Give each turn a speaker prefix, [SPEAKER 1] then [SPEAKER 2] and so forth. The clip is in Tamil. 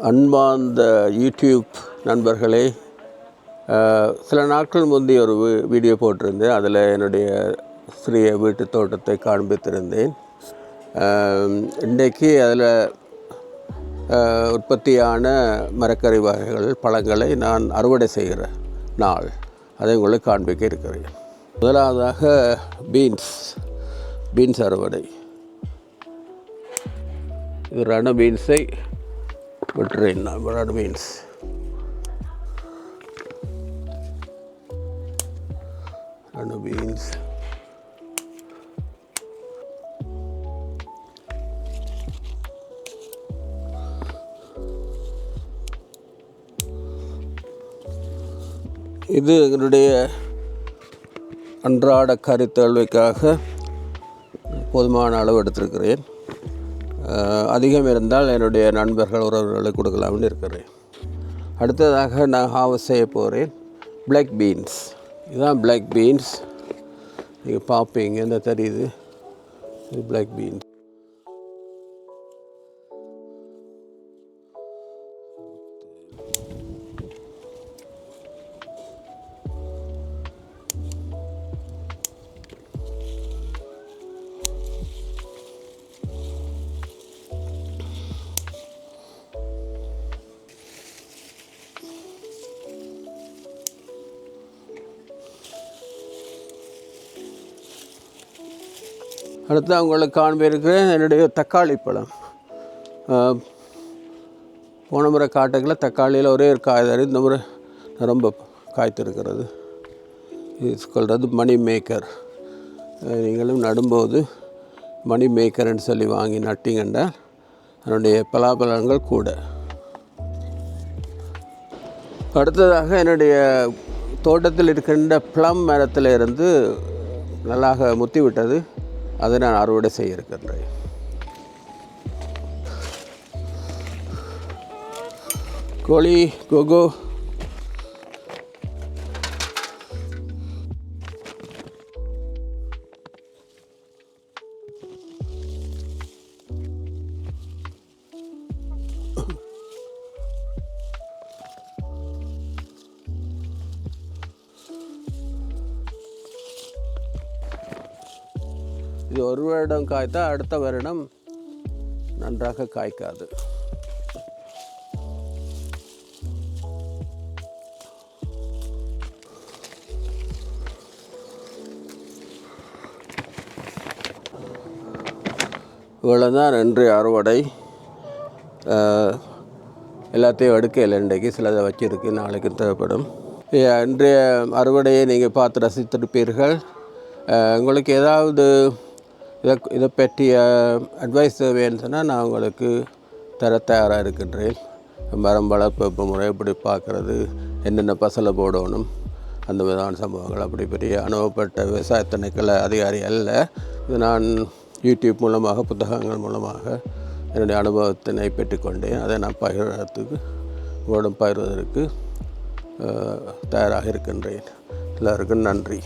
[SPEAKER 1] அன்பார்ந்த யூடியூப் நண்பர்களே, சில நாட்கள் முந்தைய ஒரு வீடியோ போட்டிருந்தேன். அதில் என்னுடைய சிறிய வீட்டு தோட்டத்தை காண்பித்திருந்தேன். இன்றைக்கு அதில் உற்பத்தியான மரக்கறி வகைகள், பழங்களை நான் அறுவடை செய்கிற நாள், அதை உங்களுக்கு காண்பிக்க இருக்கிறேன். முதலாவதாக பீன்ஸ் அறுவடை. இது ரண பீன்ஸை விட்டுறேன். ரண பீன்ஸ் இது எங்களுடைய அன்றாட கறித்தேவைக்காக போதுமான அளவு எடுத்திருக்கிறேன். அதிகம் இருந்தால் என்னுடைய நண்பர்கள் உறவுகளுக்கு கொடுக்கலாம்னு இருக்கிறேன். அடுத்ததாக நான் ஹார்வெஸ்ட் செய்ய போகிறேன் பிளாக் பீன்ஸ். இதுதான் பிளாக் பீன்ஸ். நீங்கள் பார்ப்பீங்க, என்ன தெரியுது, இது பிளாக் பீன்ஸ். அடுத்து அவங்களுக்கு காண்பிருக்கிறேன் என்னுடைய தக்காளி பழம். போன முறை காட்டுகளில் தக்காளியில் ஒரே ஒரு காய் தரு, இந்த முறை ரொம்ப காய்த்திருக்கிறது. இது சொல்கிறது மணி மேக்கர். நீங்களும் நடும்போது மணி மேக்கர்ன்னு சொல்லி வாங்கி நட்டிங்கன்னா அதனுடைய பலாபலன்கள் கூட. அடுத்ததாக என்னுடைய தோட்டத்தில் இருக்கின்ற ப்ளம் மரத்தில் இருந்து நல்லாக முத்தி விட்டது. அதை நான் அறுவடை செய்ய இருக்கின்றேன். கோழி கோகோ இது ஒரு வருடம் காய்த்தா அடுத்த வருடம் நன்றாக காய்க்காது. இவ்வளோதான் இன்றைய அறுவடை. எல்லாத்தையும் எடுக்கல, இன்றைக்கு சிலதை வச்சிருக்கு, நாளைக்கு தேவைப்படும். இன்றைய அறுவடையை நீங்கள் பார்த்து ரசித்திருப்பீர்கள். உங்களுக்கு ஏதாவது இதை பற்றிய அட்வைஸ் தேவைன்னு சொன்னால் நான் உங்களுக்கு தர தயாராக இருக்கின்றேன். மரம் வளர்ப்பு முறை எப்படி பார்க்குறது, என்னென்ன பசலை போடணும், அந்த விதமான சம்பவங்கள். அப்படி பெரிய அனுபவப்பட்ட விவசாய திணைக்கள அதிகாரி அல்ல. இது நான் யூடியூப் மூலமாக, புத்தகங்கள் மூலமாக என்னுடைய அனுபவத்தினை பெற்றுக்கொண்டேன். அதை நான் உங்களிடம் பகிர்வதற்கு தயாராக இருக்கின்றேன். எல்லோருக்கும் நன்றி.